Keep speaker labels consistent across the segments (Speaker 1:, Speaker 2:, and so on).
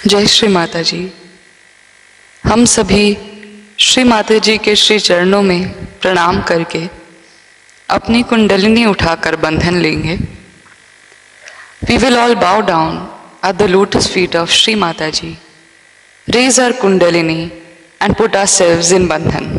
Speaker 1: जय श्री माता जी। हम सभी श्री माता जी के श्री चरणों में प्रणाम करके अपनी कुंडलिनी उठाकर बंधन लेंगे। We will all bow down at the lotus feet of Shri Mata Ji, raise our kundalini and put ourselves in bandhan.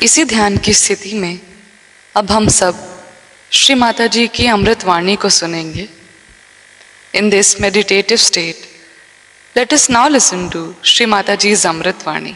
Speaker 1: इसी ध्यान की स्थिति में अब हम सब श्री माता जी की अमृतवाणी को सुनेंगे। In this meditative state, let us now listen to Shri Mata जी's अमृतवाणी।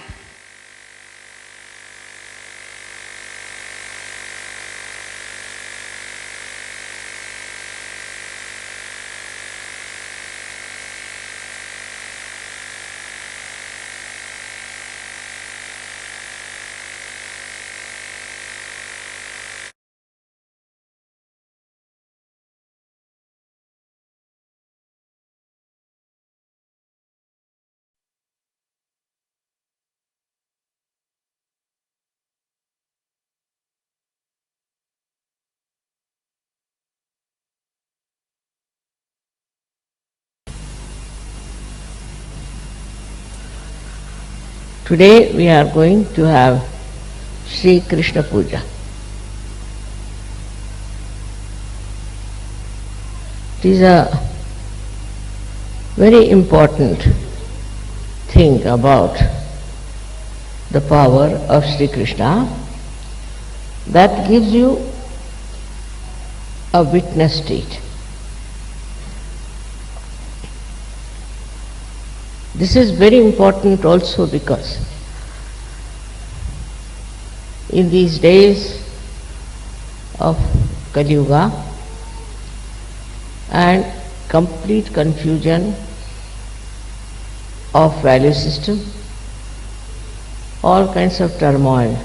Speaker 2: Today we are going to have Shri Krishna Puja. It is a very important thing about the power of Shri Krishna that gives you a witness state. This is very important also because in these days of Kali Yuga and complete confusion of value system, all kinds of turmoil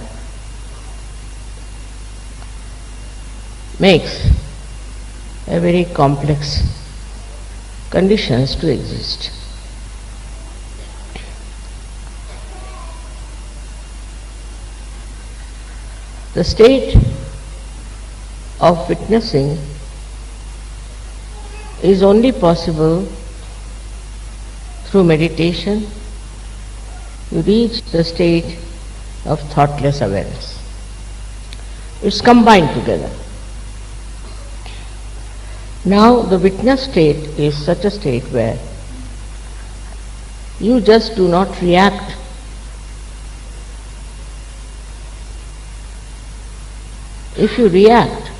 Speaker 2: makes a very complex conditions to exist. The state of witnessing is only possible through meditation. You reach the state of thoughtless awareness. It's combined together. Now the witness state is such a state where you just do not react. If you react,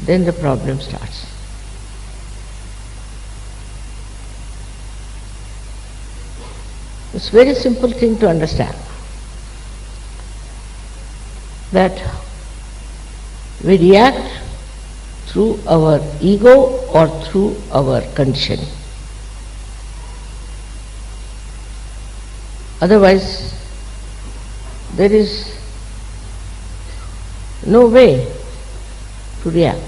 Speaker 2: then the problem starts. It's a very simple thing to understand, that we react through our ego or through our conditioning. Otherwise, there is no way to react.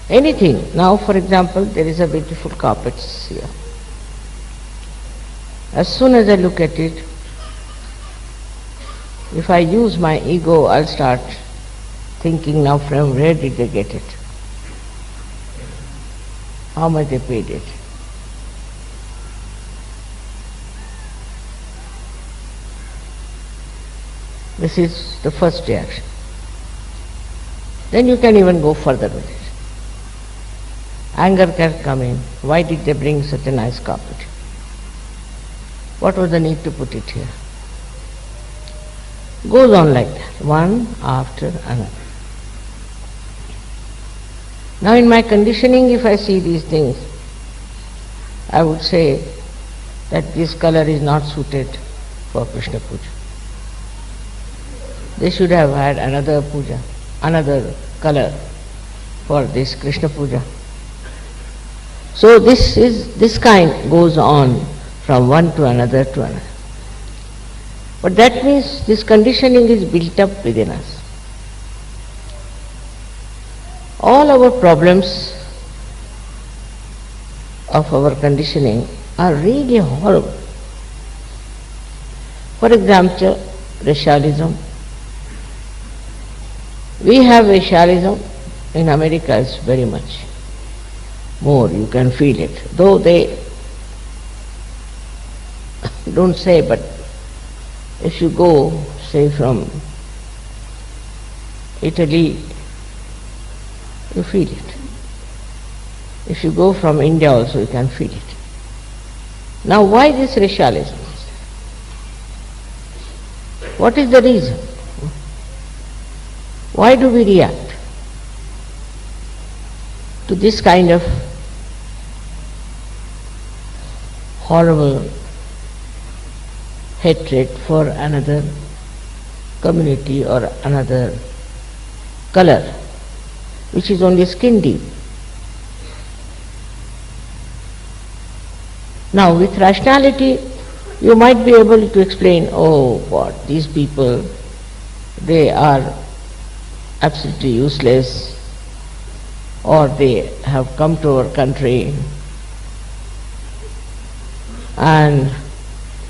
Speaker 2: Anything. Now, for example, there is a beautiful carpet here. As soon as I look at it, if I use my ego, I'll start thinking, now from where did they get it? How much they paid it? This is the first reaction. Then you can even go further with it. Anger can come in. Why did they bring such a nice carpet? What was the need to put it here? Goes on like that, one after another. Now in my conditioning, if I see these things, I would say that this color is not suited for Krishna Puja. They should have had another puja, another color for this Krishna Puja. So this kind goes on from one to another to another. But that means this conditioning is built up within us. All our problems of our conditioning are really horrible. For example, racialism. We have racialism. In America it's very much more, you can feel it. Though they don't say, but if you go, say, from Italy, you feel it. If you go from India also, you can feel it. Now why this racialism? What is the reason? Why do we react to this kind of horrible hatred for another community or another color, which is only skin deep? Now with rationality you might be able to explain, oh what, these people, they are absolutely useless, or they have come to our country and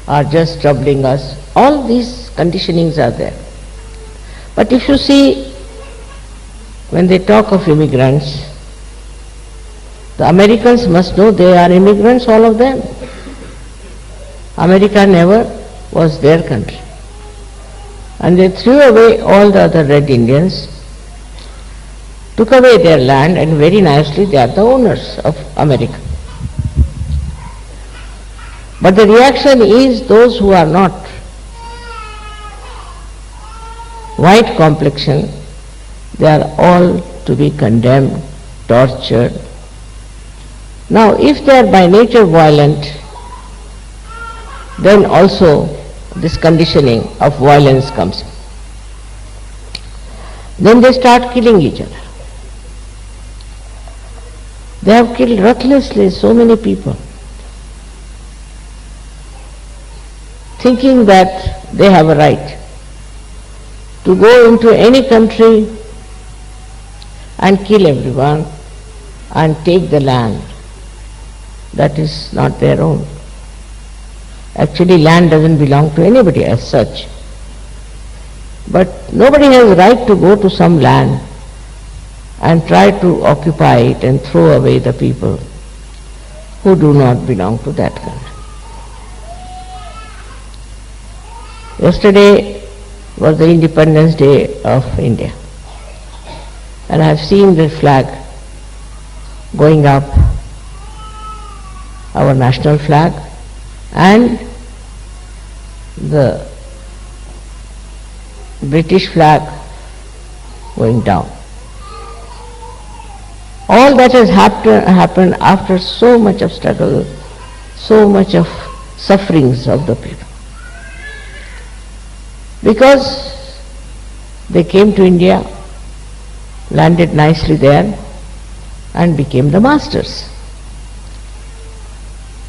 Speaker 2: are just troubling us. All these conditionings are there. But if you see, when they talk of immigrants, the Americans must know they are immigrants, all of them. America never was their country. And they threw away all the other Red Indians, took away their land, and very nicely they are the owners of America. But the reaction is those who are not white complexion, they are all to be condemned, tortured. Now if they are by nature violent, then also this conditioning of violence comes in. Then they start killing each other. They have killed ruthlessly so many people, thinking that they have a right to go into any country and kill everyone and take the land that is not their own. Actually, land doesn't belong to anybody as such. But nobody has a right to go to some land and try to occupy it and throw away the people who do not belong to that country. Yesterday was the Independence Day of India, and I have seen the flag going up, our national flag, and the British flag going down. All that has happened after so much of struggle, so much of sufferings of the people. Because they came to India, landed nicely there, and became the masters.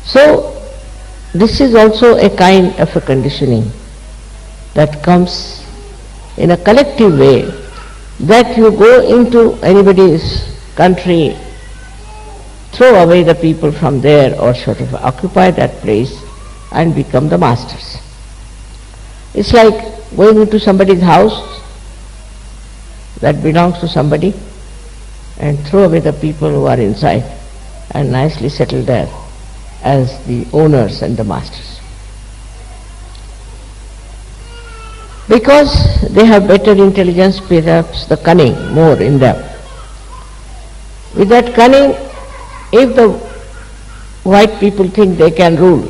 Speaker 2: So, this is also a kind of a conditioning that comes in a collective way, that you go into anybody's country, throw away the people from there, or sort of occupy that place and become the masters. It's like going into somebody's house that belongs to somebody and throw away the people who are inside and nicely settle there as the owners and the masters. Because they have better intelligence, perhaps the cunning more in them. With that cunning, if the white people think they can rule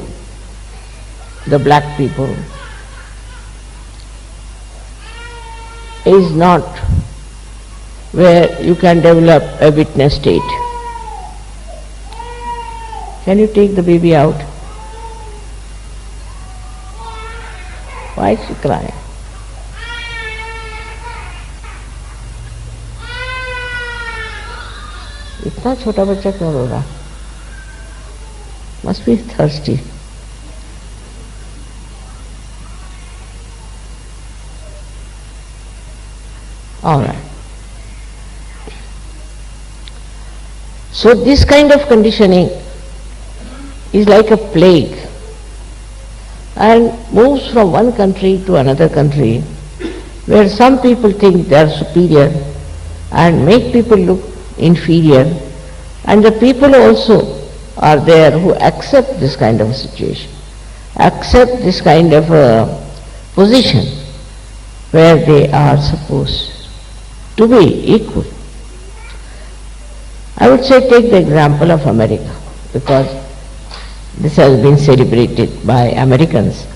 Speaker 2: the black people, is not where you can develop a witness state. Can you take the baby out? Why is she crying? इतना छोटा बच्चा क्यों रो रहा? Must be thirsty. All right. So this kind of conditioning is like a plague and moves from one country to another country, where some people think they are superior and make people look inferior, and the people also are there who accept this kind of a situation, accept this kind of a position where they are supposed to be equal. I would say take the example of America, because this has been celebrated by Americans,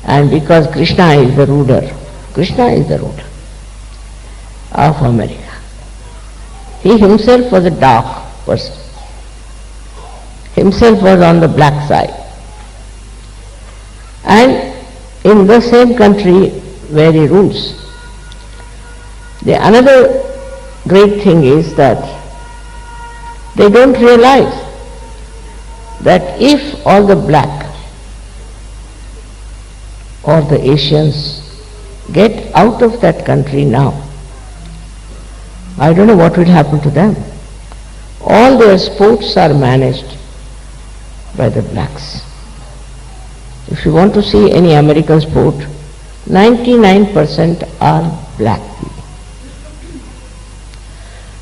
Speaker 2: and because Krishna is the ruler of America. He himself was a dark person. Himself was on the black side. And in the same country where he rules, the another great thing is that they don't realize that if all the black or the Asians get out of that country now, I don't know what will happen to them. All their sports are managed by the blacks. If you want to see any American sport, 99% are black people.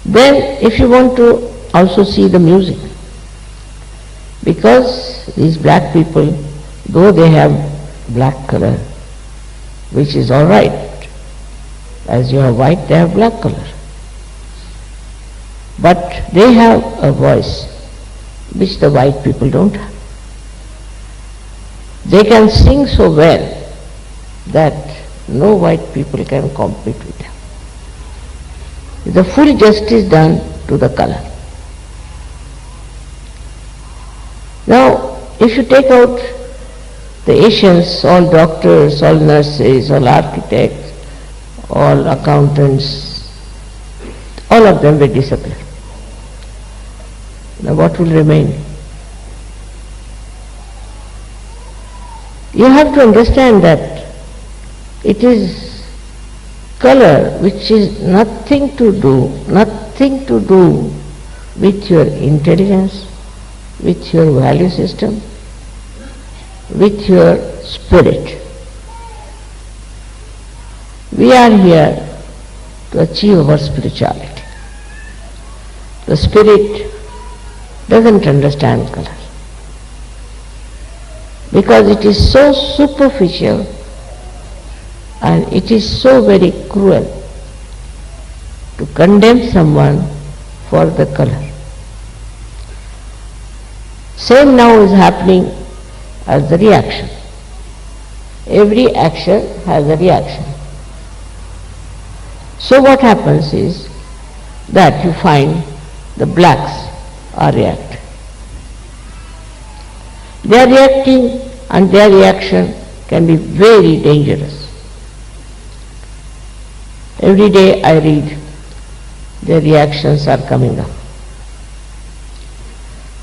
Speaker 2: Then if you want to also see the music, because these black people, though they have black color, which is all right, as you are white, they have black color. But they have a voice which the white people don't have. They can sing so well that no white people can compete with them. The full justice done to the color. Now, if you take out the Asians, all doctors, all nurses, all architects, all accountants, all of them will disappear. Now what will remain? You have to understand that it is color which is nothing to do with your intelligence, with your value system, with your spirit. We are here to achieve our spirituality. The spirit doesn't understand color, because it is so superficial and it is so very cruel to condemn someone for the color. Same now is happening as the reaction. Every action has a reaction. So what happens is that you find the blacks are reacting. They are reacting, and their reaction can be very dangerous. Every day I read their reactions are coming up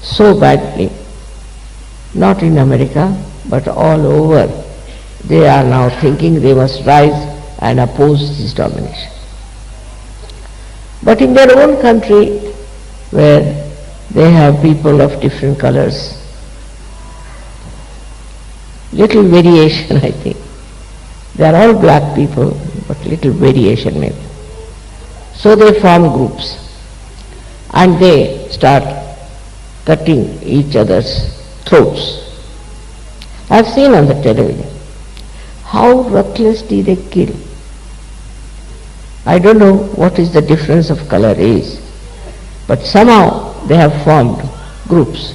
Speaker 2: so badly, not in America, but all over. They are now thinking they must rise and oppose this domination. But in their own country, where they have people of different colors, little variation, I think. They are all black people, but little variation maybe. So they form groups and they start cutting each other's throats. I have seen on the television how recklessly they kill. I don't know what is the difference of color is, but somehow they have formed groups,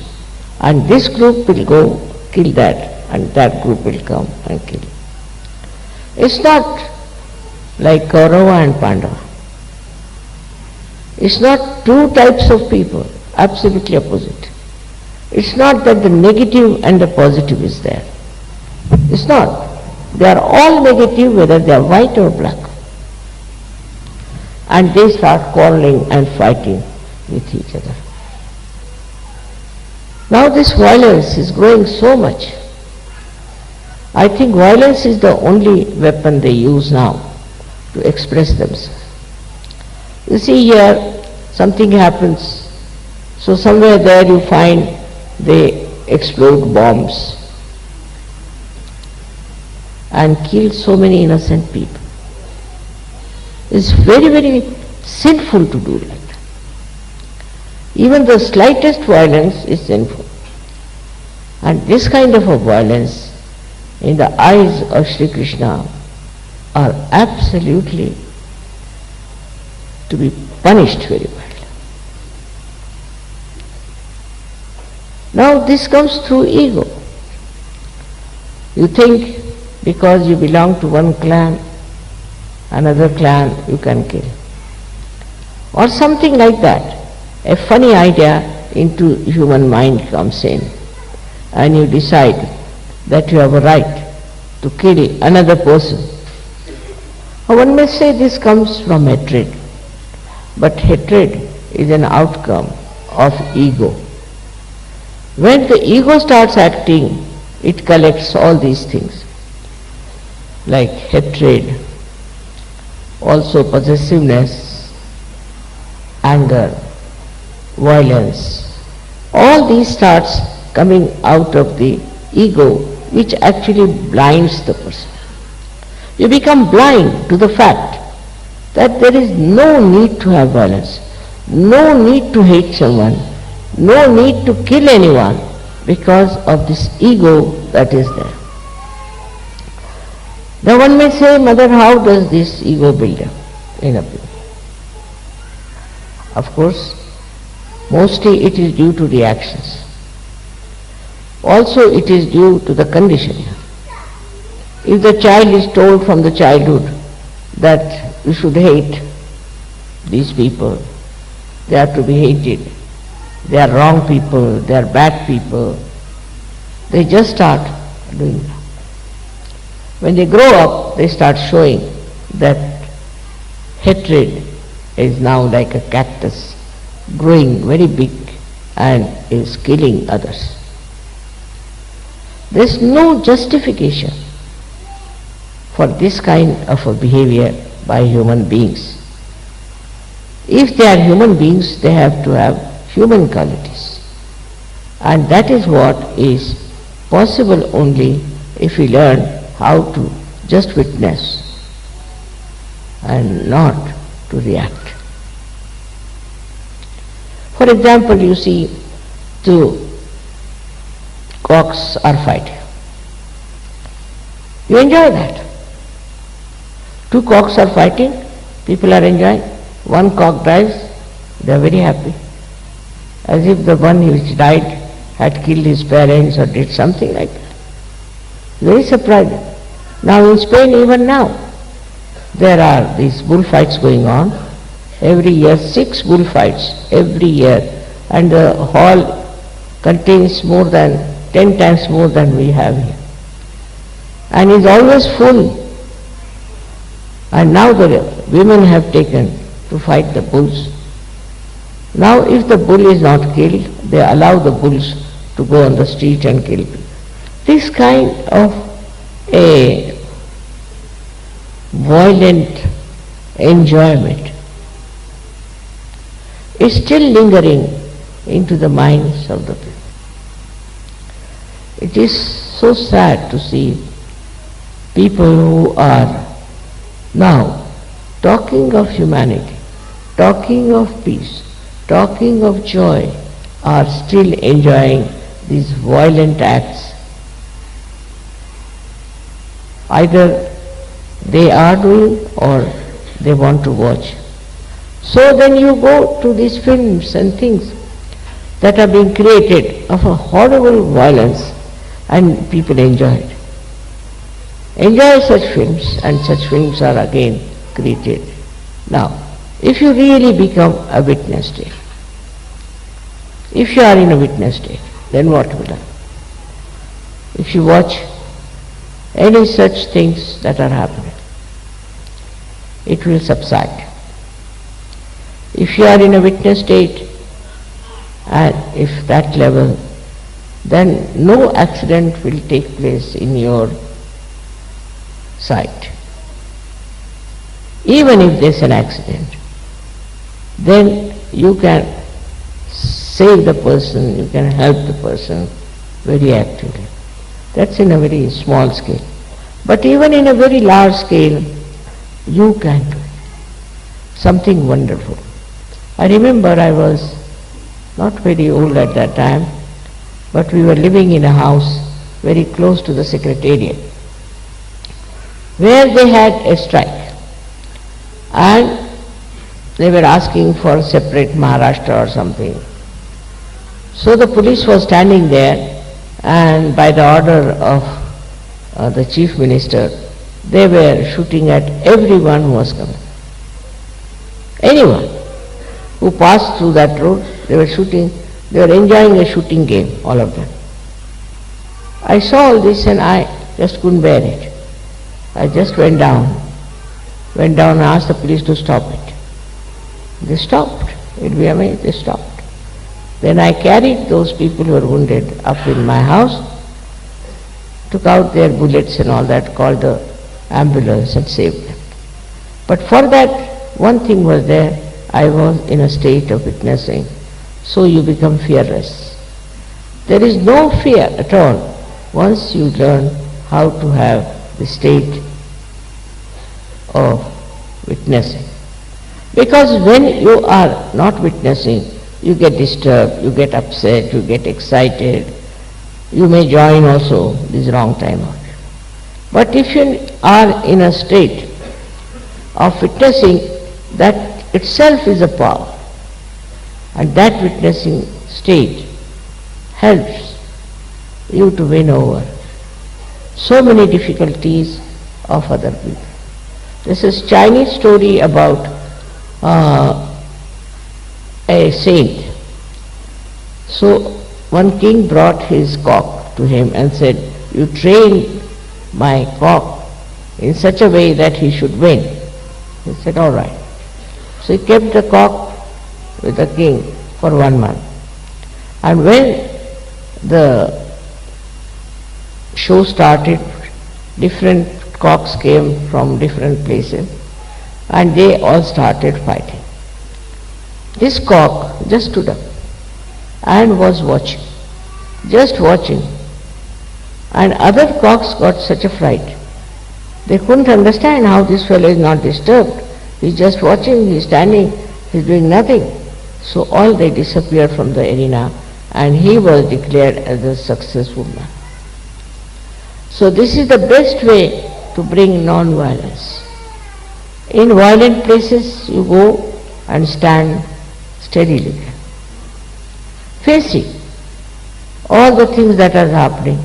Speaker 2: and this group will go kill that, and that group will come and kill. It's not like Kaurava and Pandava. It's not two types of people, absolutely opposite. It's not that the negative and the positive is there. It's not. They are all negative, whether they are white or black. And they start quarreling and fighting with each other. Now this violence is growing so much. I think violence is the only weapon they use now to express themselves. You see here, something happens, so somewhere there you find they explode bombs and kill so many innocent people. It's very, very sinful to do that. Even the slightest violence is sinful. And this kind of a violence, in the eyes of Shri Krishna, are absolutely to be punished very badly. Now this comes through ego. You think because you belong to one clan, another clan you can kill. Or something like that. A funny idea into human mind comes in, and you decide that you have a right to kill another person. Or one may say this comes from hatred, but hatred is an outcome of ego. When the ego starts acting, it collects all these things, like hatred, also possessiveness, anger, violence. All these starts coming out of the ego, which actually blinds the person. You become blind to the fact that there is no need to have violence, no need to hate someone, no need to kill anyone because of this ego that is there. Now one may say, Mother, how does this ego build up in a people? Of course, mostly it is due to reactions. Also it is due to the conditioning. If the child is told from the childhood that you should hate these people, they are to be hated, they are wrong people, they are bad people, they just start doing that. When they grow up, they start showing that hatred is now like a cactus, growing very big and is killing others. There is no justification for this kind of a behavior by human beings. If they are human beings, they have to have human qualities. And that is what is possible only if we learn how to just witness and not to react. For example, you see two cocks are fighting. You enjoy that. Two cocks are fighting, people are enjoying. One cock dies, they are very happy, as if the one which died had killed his parents or did something like that. Very surprising. Now in Spain, even now, there are these bullfights going on. Every year, 6 bullfights every year, and the hall contains more than 10 times more than we have here. And is always full. And now the women have taken to fight the bulls. Now if the bull is not killed, they allow the bulls to go on the street and kill people. This kind of a violent enjoyment is still lingering into the minds of the people. It is so sad to see people who are now talking of humanity, talking of peace, talking of joy, are still enjoying these violent acts. Either they are doing or they want to watch. So then you go to these films and things that are being created of a horrible violence, and people enjoy it. Enjoy such films, and such films are again created. Now, if you really become a witness state, if you are in a witness state, then what will happen? If you watch any such things that are happening, it will subside. If you are in a witness state, and if that level, then no accident will take place in your sight. Even if there is an accident, then you can save the person, you can help the person very actively. That's in a very small scale. But even in a very large scale, you can do something wonderful. I remember I was not very old at that time, but we were living in a house very close to the secretariat, where they had a strike, and they were asking for separate Maharashtra or something. So the police was standing there, and by the order of the chief minister, they were shooting at everyone who was coming. Anyone who passed through that road, they were shooting, they were enjoying a shooting game, all of them. I saw all this and I just couldn't bear it. I just went down and asked the police to stop it. They stopped. You'll be amazed, they stopped. Then I carried those people who were wounded up in my house, took out their bullets and all that, called the ambulance and saved them. But for that, one thing was there, I was in a state of witnessing. So you become fearless. There is no fear at all once you learn how to have the state of witnessing. Because when you are not witnessing, you get disturbed, you get upset, you get excited, you may join also this wrong time out. But if you are in a state of witnessing, that itself is a power, and that witnessing state helps you to win over so many difficulties of other people. This is Chinese story about a saint. So one king brought his cock to him and said, "You train my cock in such a way that he should win." He said, "All right." So he kept the cock with the king for 1 month. And when the show started, different cocks came from different places and they all started fighting. This cock just stood up and was watching, just watching. And other cocks got such a fright. They couldn't understand how this fellow is not disturbed. He's just watching, he's standing, he's doing nothing. So all they disappeared from the arena and he was declared as a successful man. So this is the best way to bring non-violence. In violent places you go and stand steadily, facing all the things that are happening,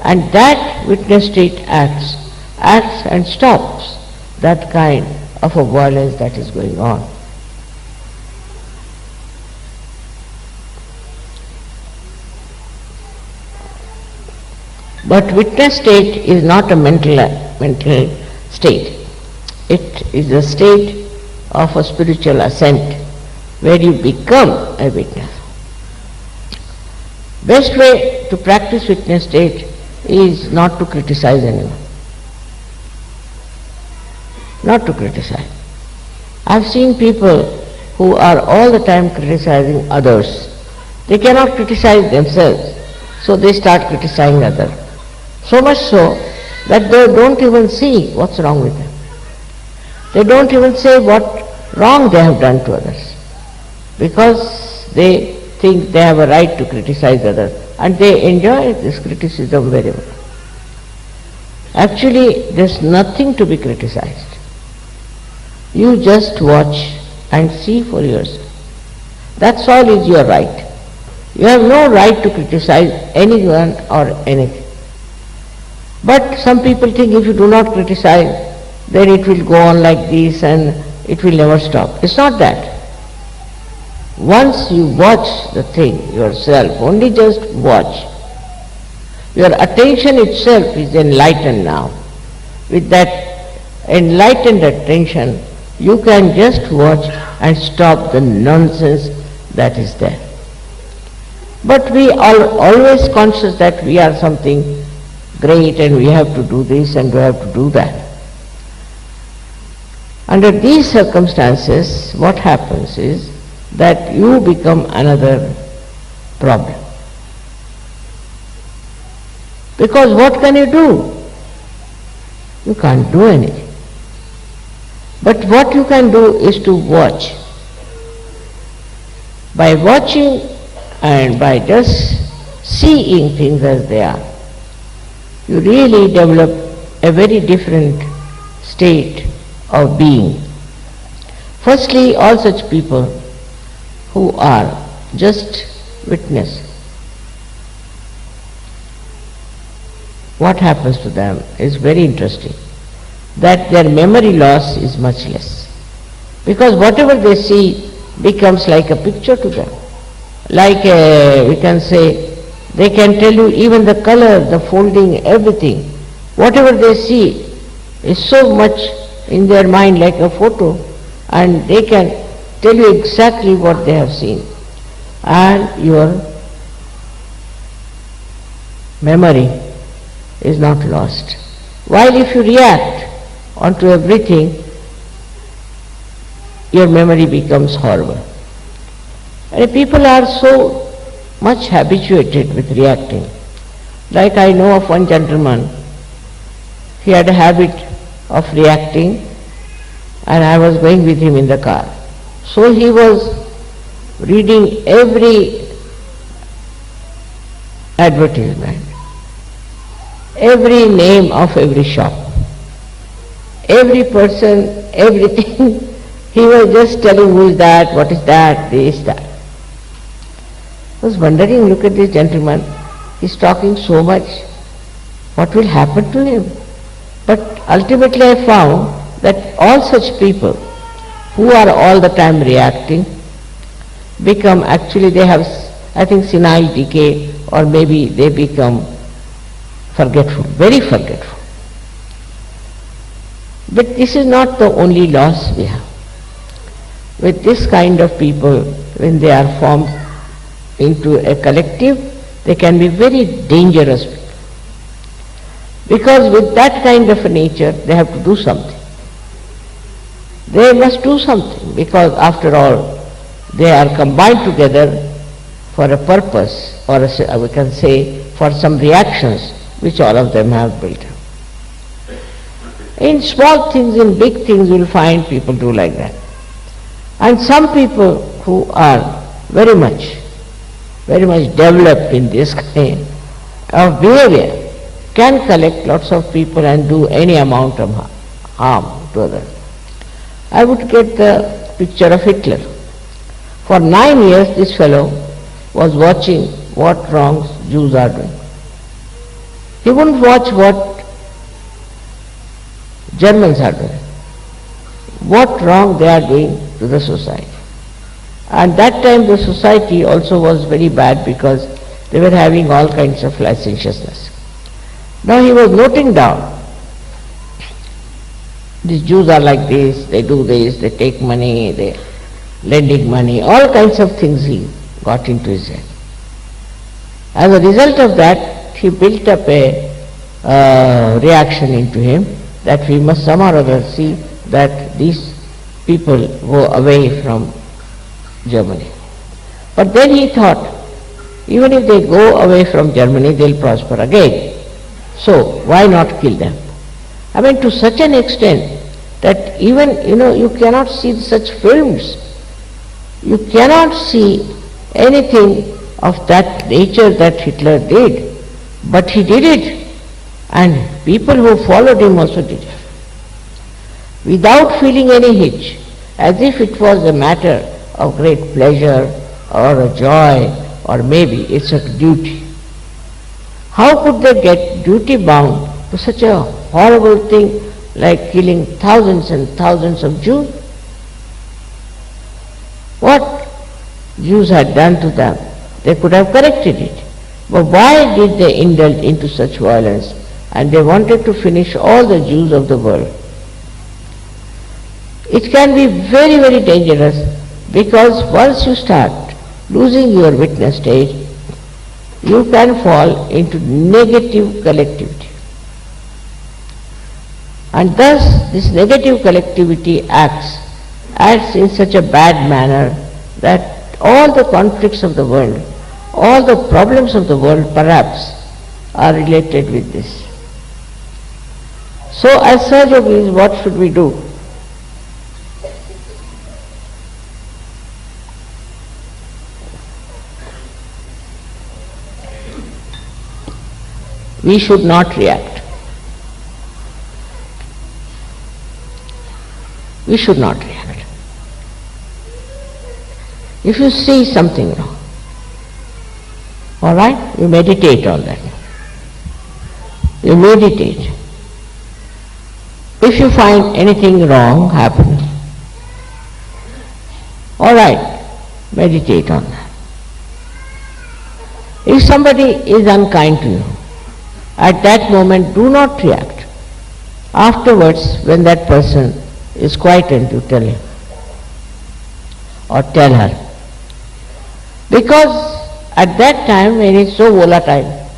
Speaker 2: and that witness state acts and stops that kind of a violence that is going on. But witness state is not a mental state. It is a state of a spiritual ascent where you become a witness. Best way to practice witness state is not to criticize anyone. Not to criticize. I've seen people who are all the time criticizing others. They cannot criticize themselves, so they start criticizing others. So much so that they don't even see what's wrong with them. They don't even say what wrong they have done to others, because they think they have a right to criticize others, and they enjoy this criticism very well. Actually, there's nothing to be criticized. You just watch and see for yourself. That's all is your right. You have no right to criticize anyone or anything. But some people think if you do not criticize, then it will go on like this and it will never stop. It's not that. Once you watch the thing yourself, only just watch, your attention itself is enlightened now. With that enlightened attention, you can just watch and stop the nonsense that is there. But we are always conscious that we are something great and we have to do this and we have to do that. Under these circumstances, what happens is that you become another problem. Because what can you do? You can't do anything. But what you can do is to watch. By watching and by just seeing things as they are, you really develop a very different state of being. Firstly, all such people who are just witness, what happens to them is very interesting, that their memory loss is much less. Because whatever they see becomes like a picture to them. Like we can say, they can tell you even the color, the folding, everything. Whatever they see is so much in their mind like a photo, and they can tell you exactly what they have seen. And your memory is not lost. While if you react onto everything, your memory becomes horrible. And people are so much habituated with reacting. Like I know of one gentleman, he had a habit of reacting, and I was going with him in the car. So he was reading every advertisement, every name of every shop, every person, everything. He was just telling who is that, what is that, this, that. I was wondering, look at this gentleman, he's talking so much, what will happen to him? But ultimately I found that all such people who are all the time reacting become, actually they have, I think, senile decay, or maybe they become forgetful, very forgetful. But this is not the only loss we have. With this kind of people, when they are formed into a collective, they can be very dangerous people. Because with that kind of a nature, they have to do something. They must do something, because after all, they are combined together for a purpose, or we can say for some reactions which all of them have built up. In small things, in big things, you will find people do like that. And some people who are very much developed in this kind of behavior can collect lots of people and do any amount of harm to others. I would get the picture of Hitler. For 9 years this fellow was watching what wrongs Jews are doing. He wouldn't watch what Germans are doing, what wrong they are doing to the society. And that time the society also was very bad, because they were having all kinds of licentiousness. Now he was noting down, these Jews are like this, they do this, they take money, they lending money, all kinds of things he got into his head. As a result of that, he built up a reaction into him that we must somehow or other see that these people go away from Germany. But then he thought, even if they go away from Germany, they'll prosper again. So why not kill them? I mean, to such an extent that even, you cannot see such films. You cannot see anything of that nature that Hitler did. But he did it. And people who followed him also did it. Without feeling any hitch, as if it was a matter of great pleasure or a joy, or maybe it's a duty. How could they get duty bound to such a horrible thing like killing thousands and thousands of Jews? What Jews had done to them, they could have corrected it. But why did they indulge into such violence? And they wanted to finish all the Jews of the world. It can be very, very dangerous, because once you start losing your witness stage, you can fall into negative collectivity. And thus this negative collectivity acts in such a bad manner that all the conflicts of the world, all the problems of the world perhaps are related with this. So as Sahajogis, what should we do? We should not react. We should not react. If you see something wrong, all right, you meditate on that. You meditate. If you find anything wrong happen, all right, meditate on that. If somebody is unkind to you, at that moment do not react. Afterwards, when that person is quietened, you tell him or tell her. Because at that time when it's so volatile,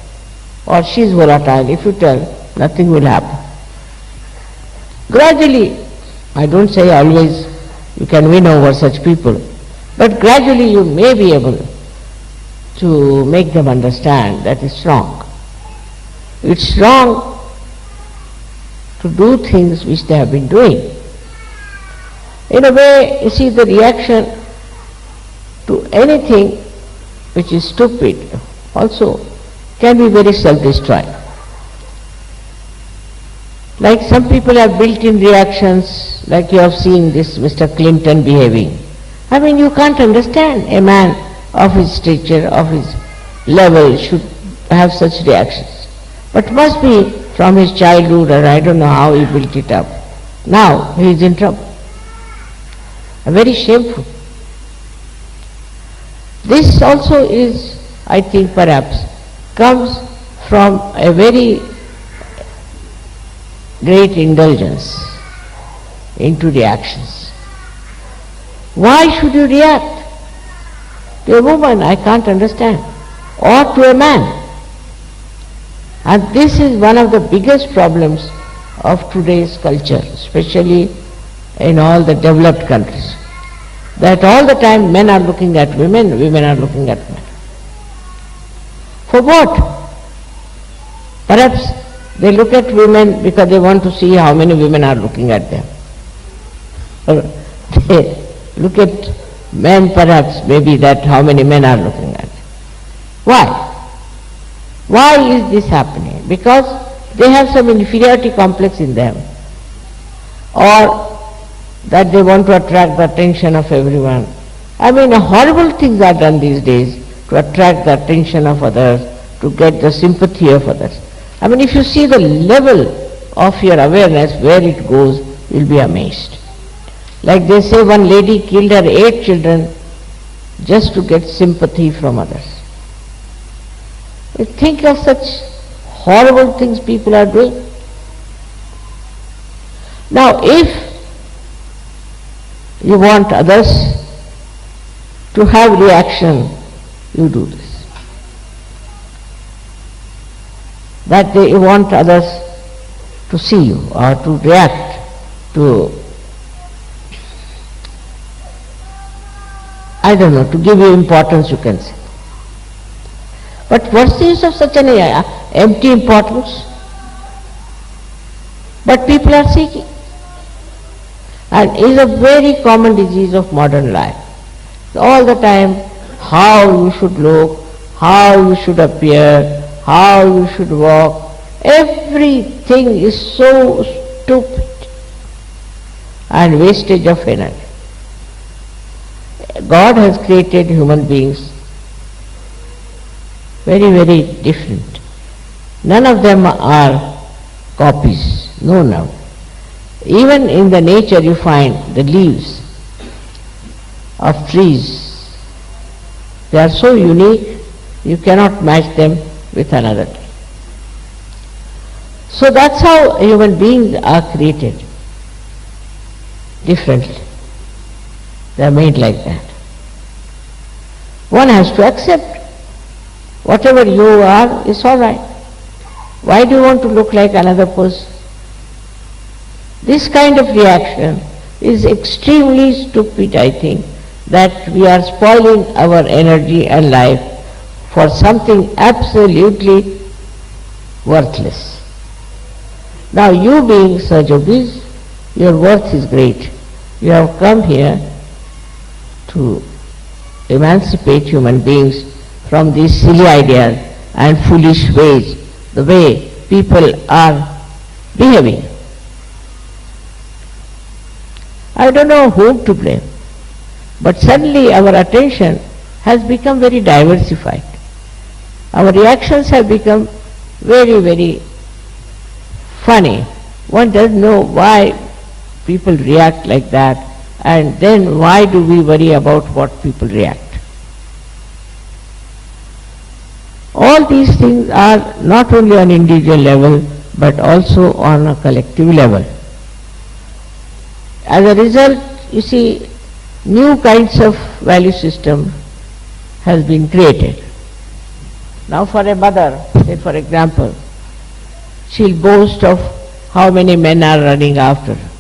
Speaker 2: or she is volatile, if you tell, nothing will happen. Gradually, I don't say always you can win over such people, but gradually you may be able to make them understand that it's wrong. It's wrong to do things which they have been doing. In a way, you see, the reaction to anything which is stupid also can be very self-destroying. Like some people have built-in reactions, like you have seen this Mr. Clinton behaving. I mean, you can't understand a man of his stature, of his level should have such reactions. But must be from his childhood, or I don't know how he built it up. Now he is in trouble. Very shameful. This also is, I think, perhaps comes from a very great indulgence into reactions. Why should you react to a woman? I can't understand. Or to a man. And this is one of the biggest problems of today's culture, especially in all the developed countries. That all the time men are looking at women, women are looking at men. For what? Perhaps they look at women because they want to see how many women are looking at them. Or they look at men perhaps, maybe that how many men are looking at them. Why? Why is this happening? Because they have some inferiority complex in them, or that they want to attract the attention of everyone. I mean, horrible things are done these days to attract the attention of others, to get the sympathy of others. I mean, if you see the level of your awareness, where it goes, you'll be amazed. Like they say, one lady killed her 8 children just to get sympathy from others. You think of such horrible things people are doing. Now if you want others to have reaction, you do this. That you want others to see you or to react to, I don't know, to give you importance, you can say. But what's the use of such an empty importance? But people are seeking. And is a very common disease of modern life. All the time, how you should look, how you should appear, how you should walk, everything is so stupid and wastage of energy. God has created human beings very, very different. None of them are copies, no. Even in the nature you find the leaves of trees, they are so unique, you cannot match them with another tree. So that's how human beings are created, differently. They are made like that. One has to accept whatever you are is all right. Why do you want to look like another person? This kind of reaction is extremely stupid, I think, that we are spoiling our energy and life for something absolutely worthless. Now you being such a beast, your worth is great. You have come here to emancipate human beings from these silly ideas and foolish ways, the way people are behaving. I don't know whom to blame, but suddenly our attention has become very diversified. Our reactions have become very, very funny. One doesn't know why people react like that, and then why do we worry about what people react? All these things are not only on individual level, but also on a collective level. As a result, you see, new kinds of value system has been created. Now for a mother, say for example, she'll boast of how many men are running after her.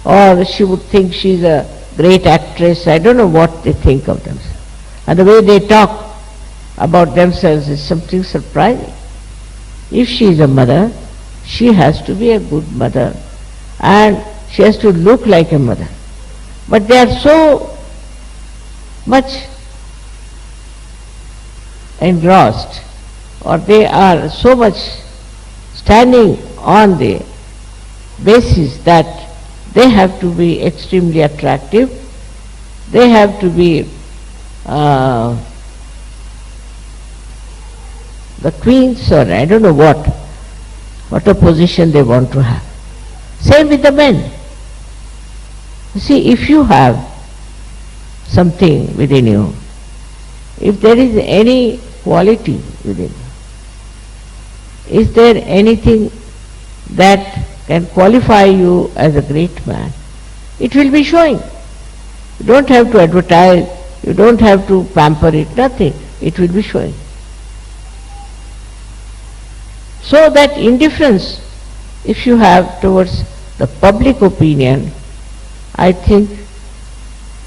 Speaker 2: Or she would think she's a great actress. I don't know what they think of themselves. And the way they talk about themselves is something surprising. If she is a mother, she has to be a good mother and she has to look like a mother. But they are so much engrossed, or they are so much standing on the basis that they have to be extremely attractive, they have to be the queens, or I don't know what a position they want to have. Same with the men. You see, if you have something within you, if there is any quality within you, is there anything that can qualify you as a great man, it will be showing. You don't have to advertise, you don't have to pamper it, nothing. It will be showing. So that indifference, if you have towards the public opinion, I think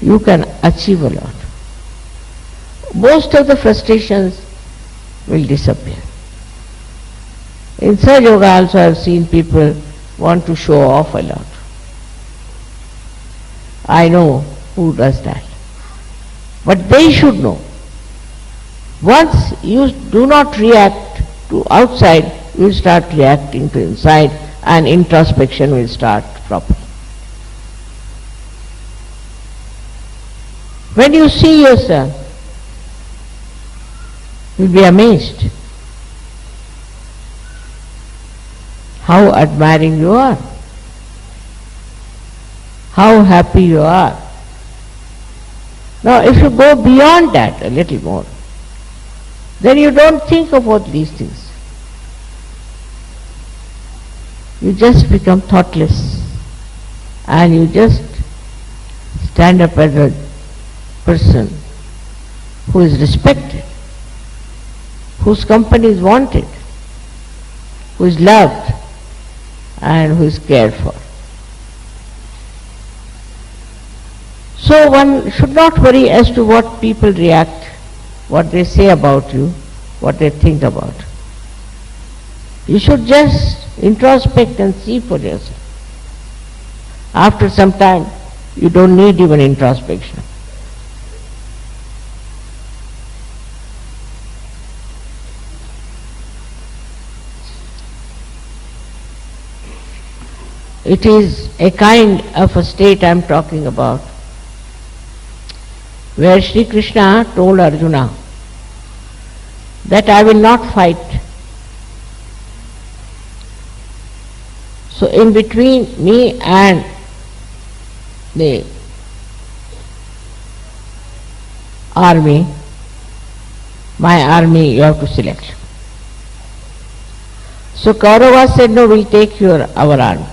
Speaker 2: you can achieve a lot. Most of the frustrations will disappear. In Sahaja Yoga also I have seen people want to show off a lot. I know who does that. But they should know. Once you do not react to outside, you will start reacting to inside, and introspection will start properly. When you see yourself, you will be amazed how admiring you are, how happy you are. Now if you go beyond that a little more, then you don't think about these things. you just become thoughtless and you just stand up as a person who is respected, whose company is wanted, who is loved and who is cared for. So one should not worry as to what people react, what they say about you, what they think about. You should just introspect and see for yourself. After some time, you don't need even introspection. It is a kind of a state I am talking about, where Shri Krishna told Arjuna that I will not fight. So in between me and the army, my army you have to select. So Kauravas said, no, we'll take our army.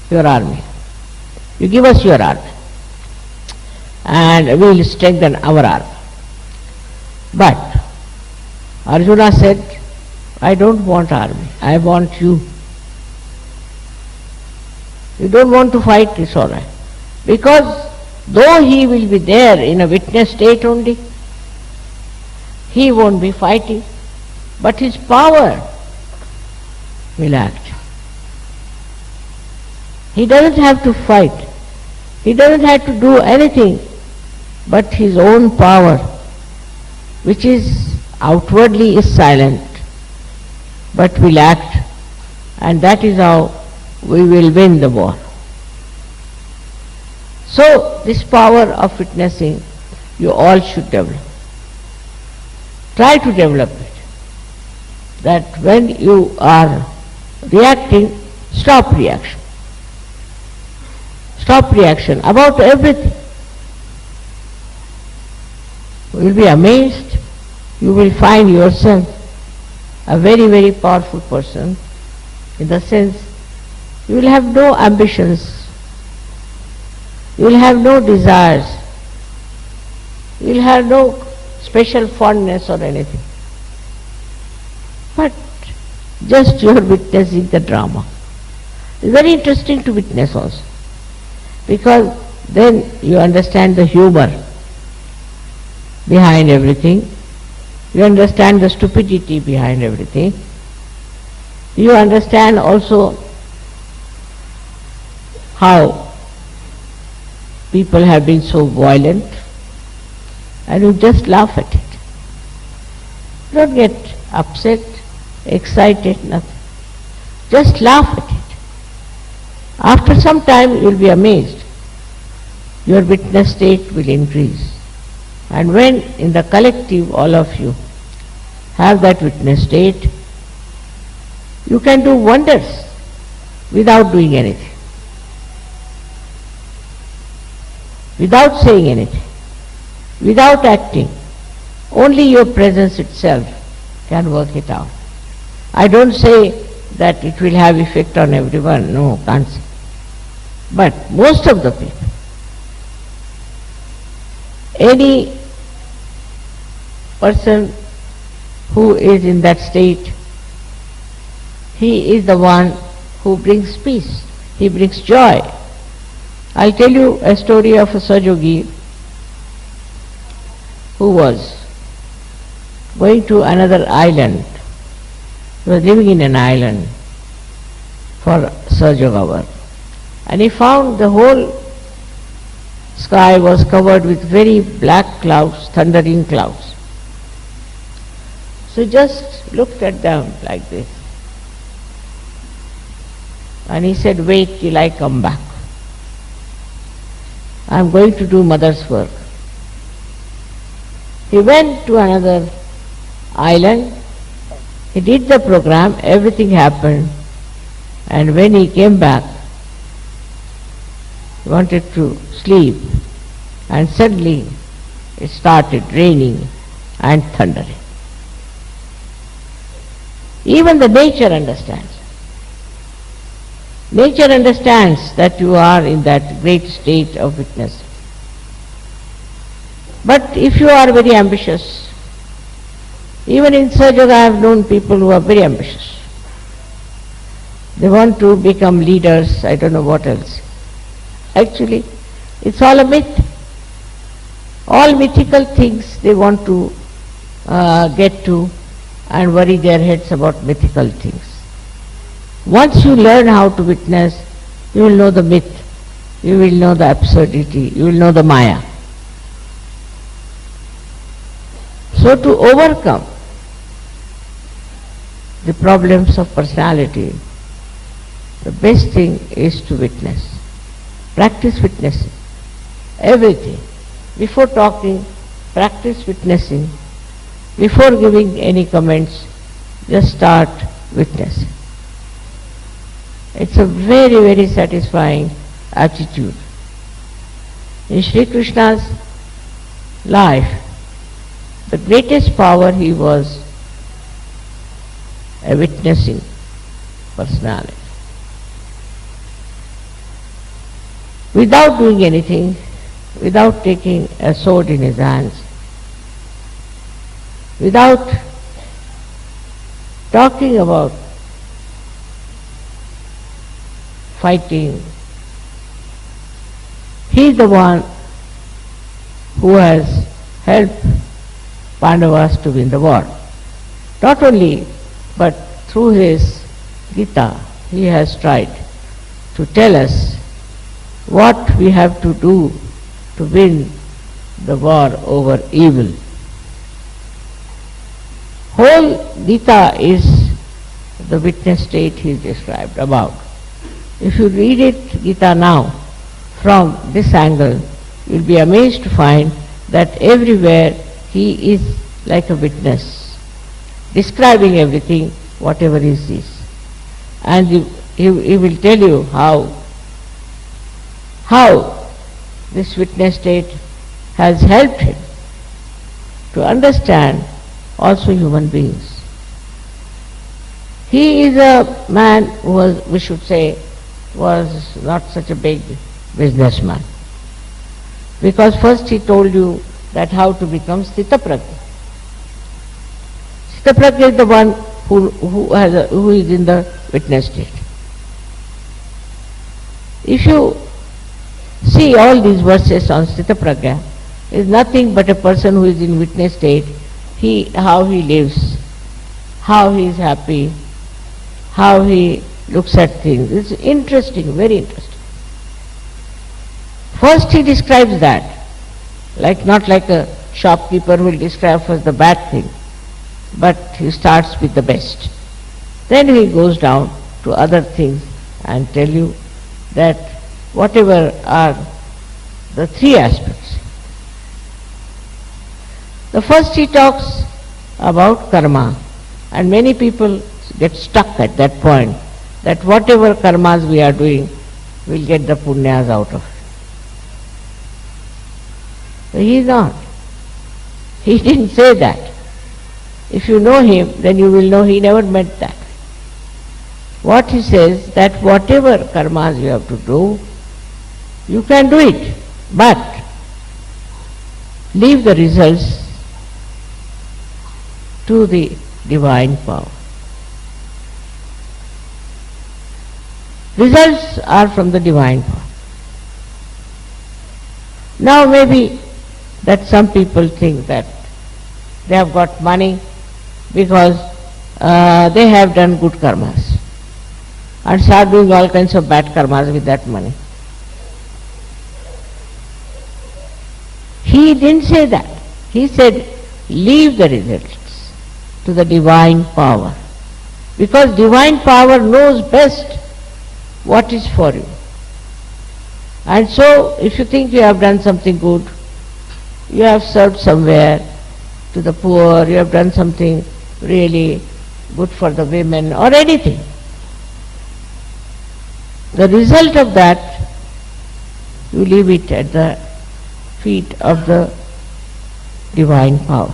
Speaker 2: Your army. You give us your army and we will strengthen our army. But Arjuna said, I don't want army, I want you. You don't want to fight, it's all right. Because though he will be there in a witness state only, he won't be fighting, but his power will act. He doesn't have to fight. He doesn't have to do anything but his own power, which is outwardly is silent, but will act, and that is how we will win the war. So this power of witnessing you all should develop. Try to develop it. That when you are reacting, stop reaction. Stop reaction about everything. You will be amazed. You will find yourself a very, very powerful person, in the sense you will have no ambitions, you will have no desires, you will have no special fondness or anything. But just you are witnessing the drama. It's very interesting to witness also, because then you understand the humor behind everything, you understand the stupidity behind everything, you understand also how people have been so violent, and you just laugh at it. Don't get upset, excited, nothing. Just laugh at it. After some time you will be amazed. Your witness state will increase. And when in the collective all of you have that witness state, you can do wonders without doing anything, without saying anything, without acting. Only your presence itself can work it out. I don't say that it will have effect on everyone, no, can't say. But most of the people, any person who is in that state, he is the one who brings peace, he brings joy. I'll tell you a story of a Sajogi who was going to another island. He was living in an island for Sajoga work. And he found the whole sky was covered with very black clouds, thundering clouds. So he just looked at them like this. And he said, wait till I come back. I am going to do mother's work. He went to another island, he did the program, everything happened, and when he came back, he wanted to sleep, and suddenly it started raining and thundering. Even the nature understands. Nature understands that you are in that great state of witness. But if you are very ambitious, even in Sahajaga I have known people who are very ambitious. They want to become leaders, I don't know what else. Actually, it's all a myth. All mythical things they want to get to and worry their heads about mythical things. Once you learn how to witness, you will know the myth, you will know the absurdity, you will know the Maya. So to overcome the problems of personality, the best thing is to witness. Practice witnessing. Everything. Before talking, practice witnessing. Before giving any comments, just start witnessing. It's a very, very satisfying attitude. In Shri Krishna's life, the greatest power he was a witnessing personality. Without doing anything, without taking a sword in his hands, without talking about fighting, he is the one who has helped Pandavas to win the war. Not only, but through his Gita, he has tried to tell us what we have to do to win the war over evil. Whole Gita is the witness state he is described about. If you read it, Gita now, from this angle, you will be amazed to find that everywhere he is like a witness, describing everything, whatever he sees. And he will tell you how this witness state has helped him to understand also human beings. He is a man who was, we should say, was not such a big businessman. Because first he told you that how to become Sthitaprajna. Sthitaprajna is the one who is in the witness state. If you see all these verses on Sthitaprajna, is nothing but a person who is in witness state, how he lives, how he is happy, how he looks at things. It's interesting, very interesting. First he describes that, not like a shopkeeper who will describe first the bad thing, but he starts with the best. Then he goes down to other things and tell you that whatever are the three aspects. The first he talks about karma, and many people get stuck at that point, that whatever karmas we are doing, we'll get the punyas out of it. So he is not. He didn't say that. If you know him, then you will know he never meant that. What he says, that whatever karmas you have to do, you can do it, but leave the results to the divine power. Results are from the divine power. Now maybe that some people think that they have got money because they have done good karmas and start doing all kinds of bad karmas with that money. He didn't say that. He said, leave the results to the divine power. Because divine power knows best what is for you. And so, if you think you have done something good, you have served somewhere to the poor, you have done something really good for the women or anything, the result of that, you leave it at the feet of the divine power.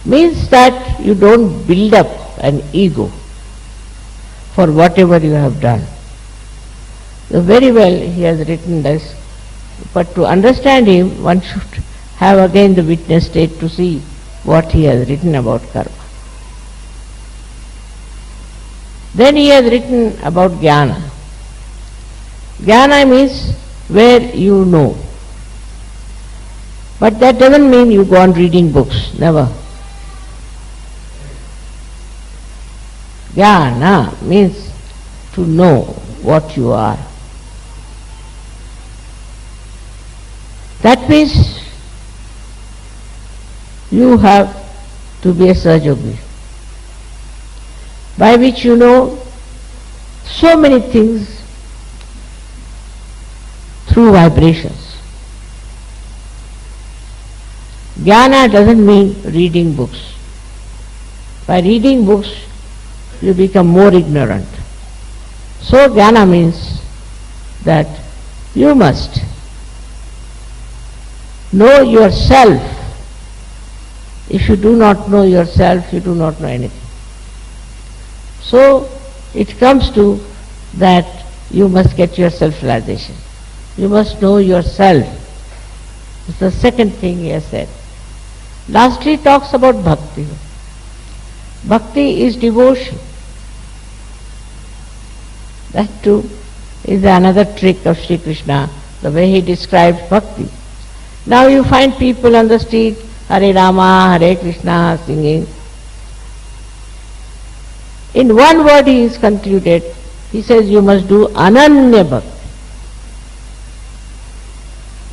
Speaker 2: means that you don't build up an ego for whatever you have done. So very well he has written this, but to understand him one should have again the witness state to see what he has written about karma. Then he has written about jnana. Jnana means where you know. But that doesn't mean you go on reading books, never. Jnana means to know what you are. That means you have to be a sahajogi, by which you know so many things through vibrations. Jnana doesn't mean reading books. By reading books, you become more ignorant. So jnana means that you must know yourself. If you do not know yourself, you do not know anything. So it comes to that you must get your self-realization. You must know yourself. It's the second thing he has said. Lastly, he talks about bhakti. Bhakti is devotion. That too is another trick of Shri Krishna, the way he describes bhakti. Now you find people on the street, Hare Rama, Hare Krishna, singing. In one word he is concluded, he says you must do ananya bhakti.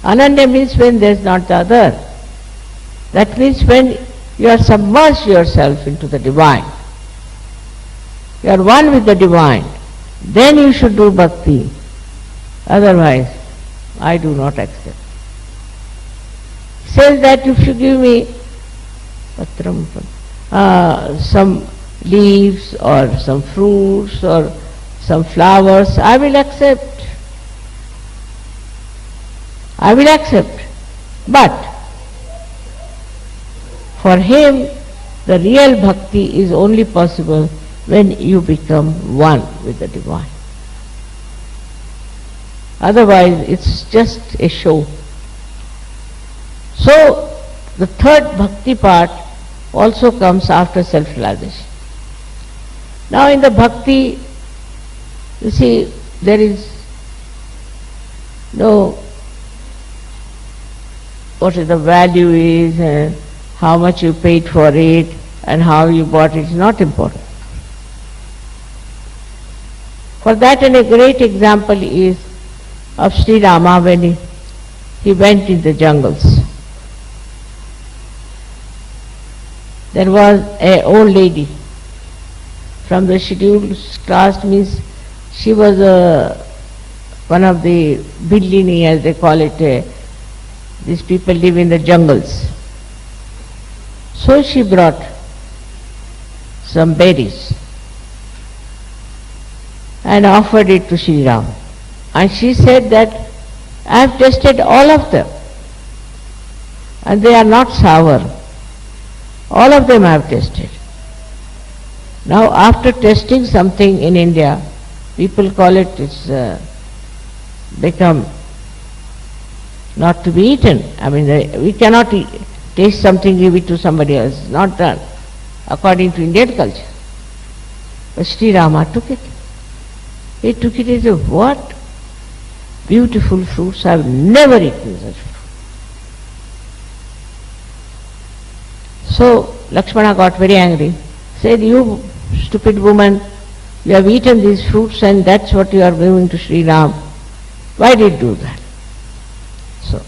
Speaker 2: Ananya means when there is not the other. That means when you are submerged yourself into the divine. You are one with the divine. Then you should do bhakti. Otherwise, I do not accept. Says that if you give me some leaves or some fruits or some flowers, I will accept. I will accept. But for him, the real bhakti is only possible when you become one with the divine. Otherwise, it's just a show. So, the third bhakti part also comes after self-realization. Now in the bhakti, you see, there is no what the value is and how much you paid for it and how you bought it is not important. For that, and a great example is of Sri Rama when he went in the jungles. There was an old lady from the scheduled caste, means she was one of the Billini, as they call it. These people live in the jungles. So she brought some berries and offered it to Shri Ram. And she said that I have tested all of them and they are not sour. All of them I have tested. Now after testing something in India, people call it, it's become not to be eaten. I mean, we cannot taste something, give it to somebody else. Not done according to Indian culture. But Sri Rama took it. He took it as a what? Beautiful fruits. I have never eaten such fruit. So Lakshmana got very angry. Said, you stupid woman, you have eaten these fruits and that's what you are giving to Sri Ram. Why did you do that? So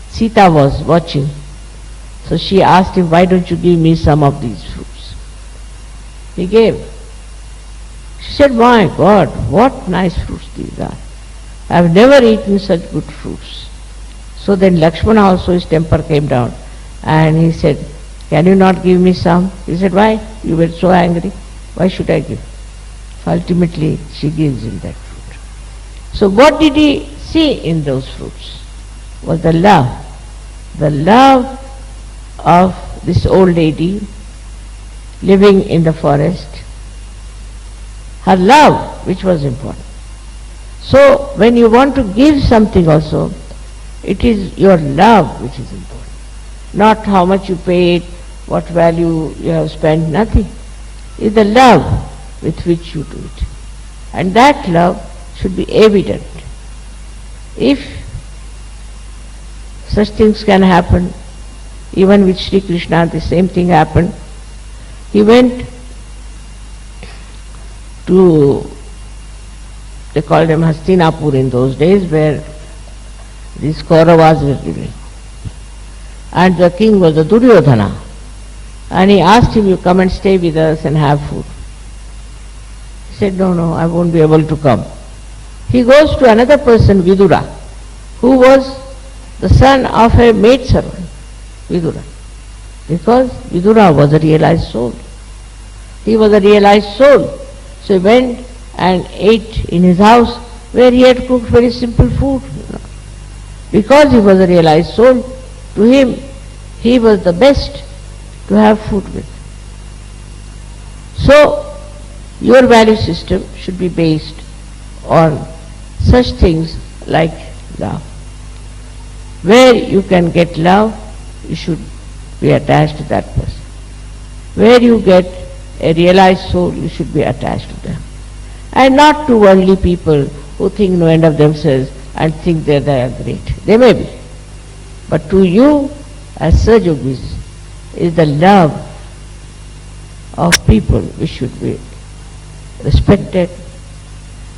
Speaker 2: Sita was watching. So she asked him, why don't you give me some of these fruits? He gave. She said, my God, what nice fruits these are. I have never eaten such good fruits. So then Lakshmana also, his temper came down and he said, can you not give me some? He said, why? You were so angry. Why should I give? Ultimately, she gives him that fruit. So what did he see in those fruits? Was the love. The love of this old lady living in the forest. Her love, which was important. So when you want to give something also, it is your love which is important. Not how much you paid, what value you have spent, nothing. It's the love with which you do it. And that love should be evident. If such things can happen, even with Shri Krishna the same thing happened. He went to, they called them Hastinapur in those days, where these Kauravas were living. And the king was a Duryodhana. And he asked him, you come and stay with us and have food. He said, no, I won't be able to come. He goes to another person, Vidura, who was the son of a maidservant, Vidura. Because Vidura was a realized soul. He was a realized soul. So he went and ate in his house where he had cooked very simple food. Because he was a realized soul, to him he was the best to have food with. So your value system should be based on such things like love. Where you can get love, you should be attached to that person. Where you get a realized soul, you should be attached to them. And not to worldly people who think no end of themselves and think that they are great. They may be. But to you, as Sajogis, is the love of people which should be respected,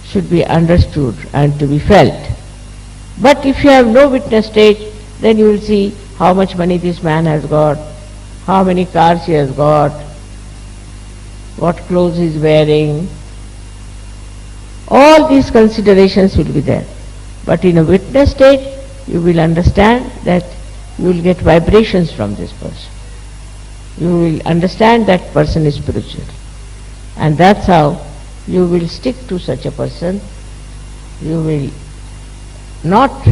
Speaker 2: should be understood and to be felt. But if you have no witness stage, then you will see how much money this man has got, how many cars he has got, what clothes he is wearing. All these considerations will be there. But in a witness state, you will understand that you will get vibrations from this person. You will understand that person is spiritual. And that's how you will stick to such a person. You will not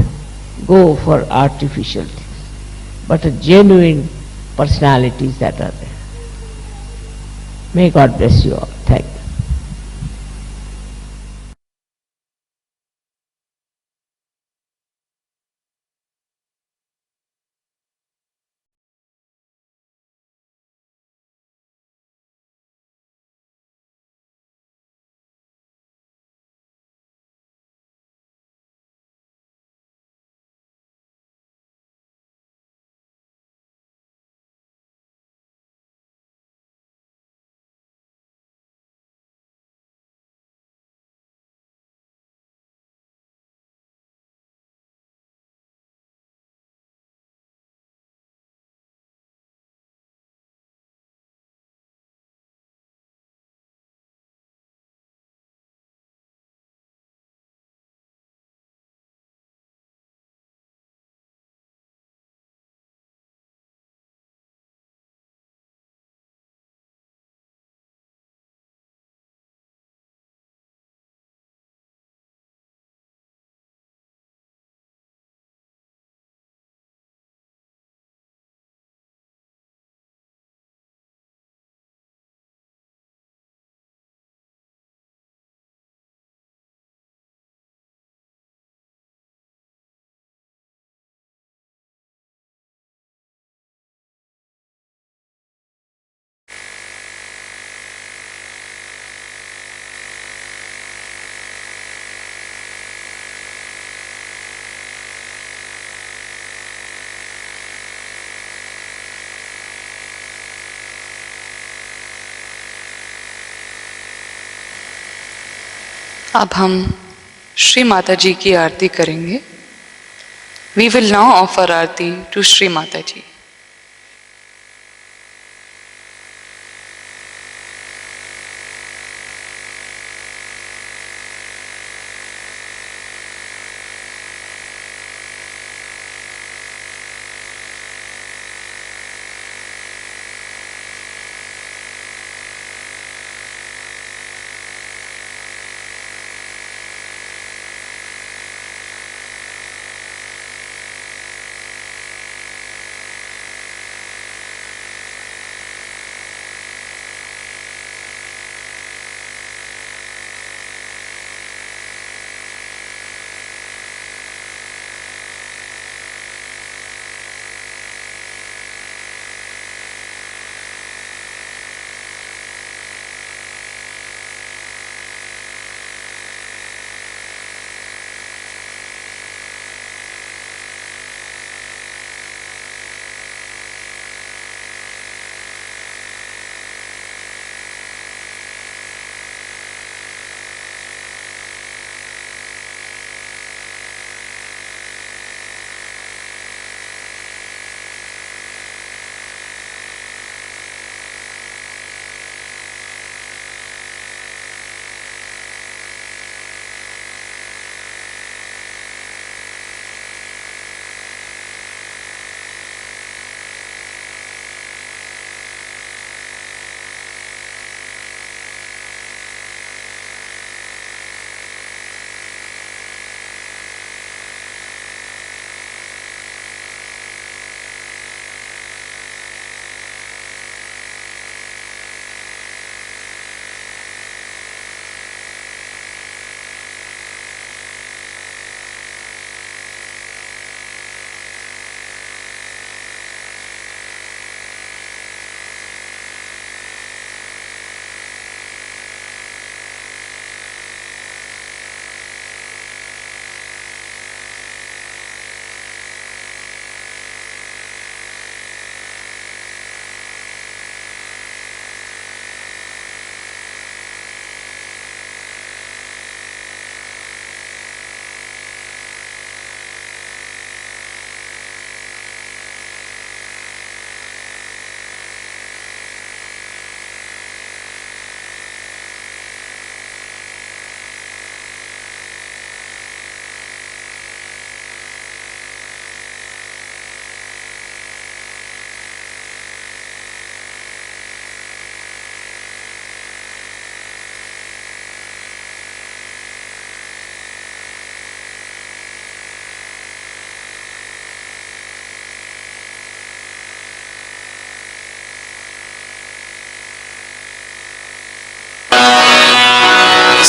Speaker 2: go for artificial things, but a genuine personalities that are there. May God bless you all. Thank you.
Speaker 1: अब हम श्री माता जी की आरती करेंगे. We will now offer Aarti to Shri Mata जी.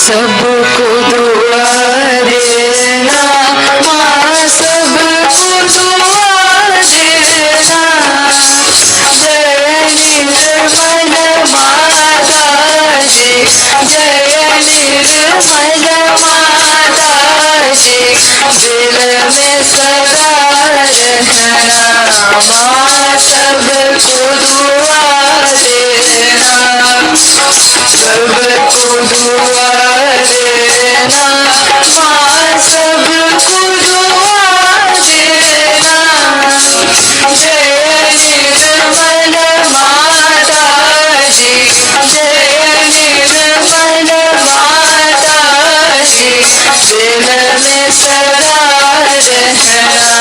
Speaker 1: सबको दुआ देना माँ, सबको दुआ देना। जय निर्मल माता जी, जय निर्मल माता जी, दिल में सदा रहना माँ, सबको दुआ देना, सबको दुआ देना माँ, सबको दुआ देना। जय निर्मल माता जी, जय निर्मल माता जी, दिल में सदा रहना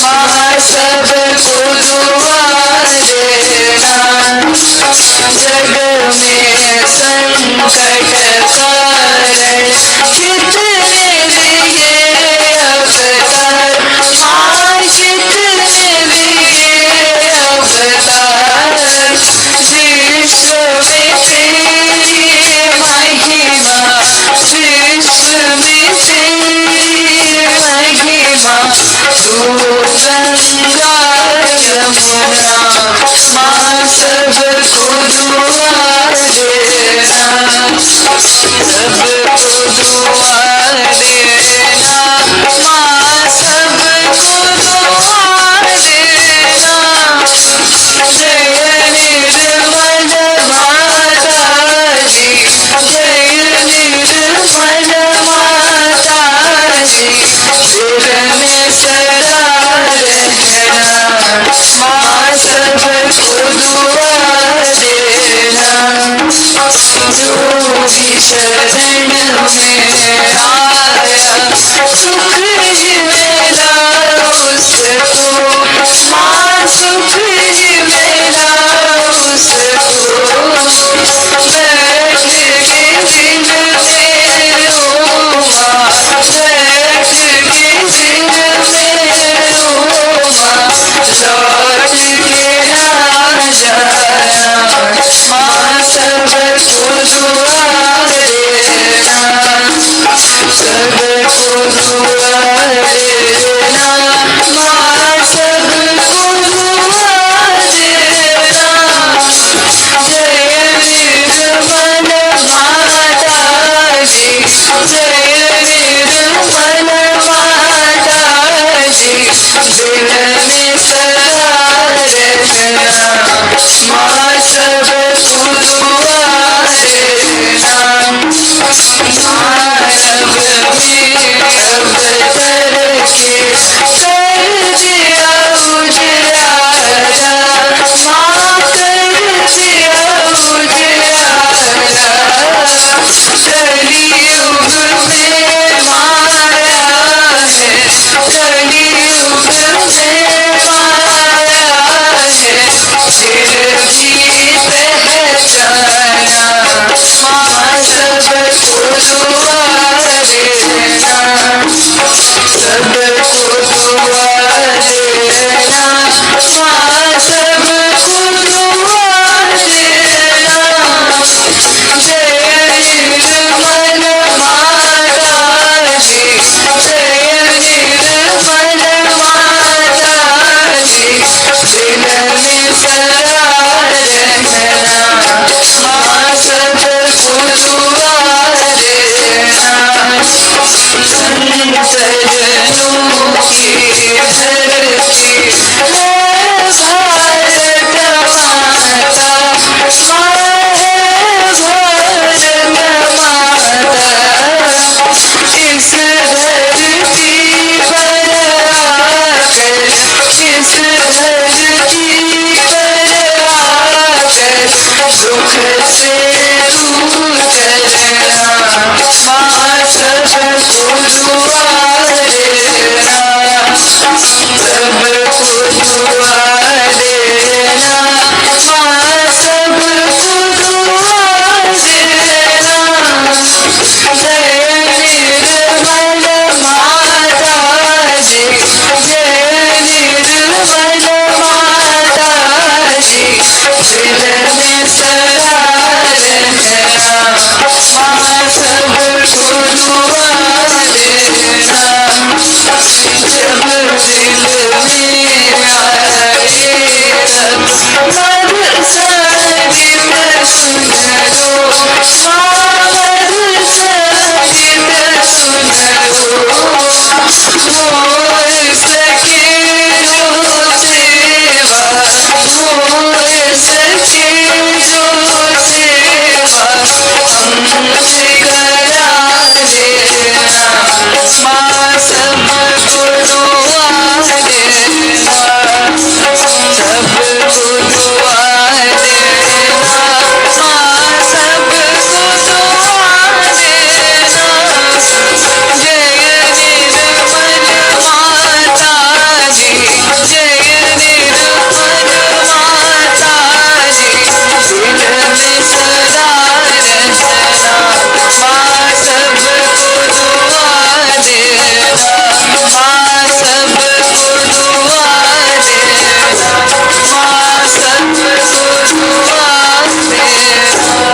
Speaker 1: माँ, सबको दुआ देना। जग में संकट कारण कितने दिए अवतार माँ, कितने दिए अवतार। विश्व में तेरी महिमा, विश्व में तेरी महिमा। तू गंगा यमुना माँ, सबको दुआ देना, सबको दुआ देना माँ, सबको दुआ देना। जय निर्मल माता जी, जय निर्मल माता जी, दिल में सदा रहना माँ, सबको दुआ देना। जो भी शरण में आया सुख ही मिला उसको माँ, सुख ही मिला उसको। बैठ के दिल में रो माँ, बैठ के दिल में रो माँ, लौट के ना जाना माँ, सबको दुआ देना, सबको दुआ देना माँ, सबको दुआ देना। जय निर्मल माता जी, जय निर्मल माता जी, दिल में सदा रहना माँ, सबको दुआ देना। मानव में अवतर के कर दिया उजियारा माँ, कर दिया उजियारा। कलियुग में माया है, कलियुग में माया है, फिर भी पहचाना माँ, सबको दुआ देना, सबको दुआ देना माँ, सबको दुआ देना। जय निर्मल माता जी, जय निर्मल माता जी, दिल में सदा रहना माँ, सबको दुआ देना। संत जनों की जब दिल में आए तब मधुर संगीत सुनो, मधुर संगीत सुनो। हो सके जो सेवा, हो सके जो सेवा हमसे करा देना, माँ सबको दुआ देना, सबको दुआ देना, माँ सबको दुआ देना। जय निर्मल माता जी, जय निर्मल माता जी, दिल में सदा रहना, माँ सबको दुआ देना, माँ सबको दुआ देना, माँ सबको दुआ देना।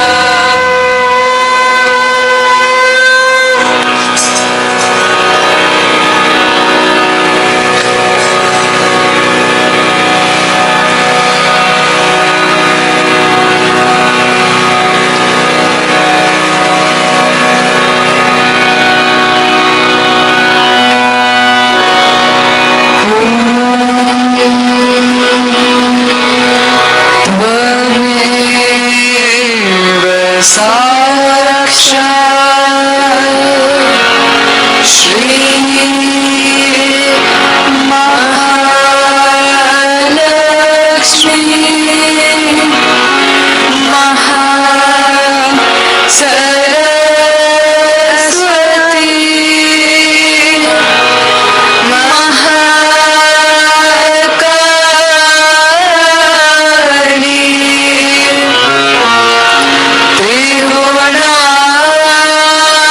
Speaker 1: त्वमेव साक्षात् श्री महालक्ष्मी महासरस्वती महाकाली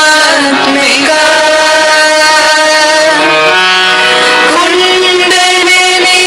Speaker 1: त्रिगुणात्मिका कुंडलिनी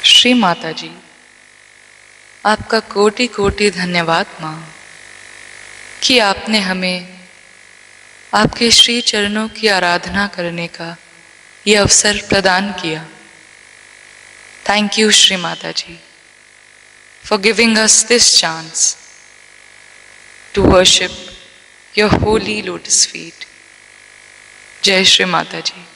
Speaker 1: श्री माता जी, आपका कोटि कोटि धन्यवाद माँ कि आपने हमें आपके श्री चरणों की आराधना करने का ये अवसर प्रदान किया। Thank you Shri Mata ji for giving us this chance to worship your holy lotus feet. जय श्री माता जी।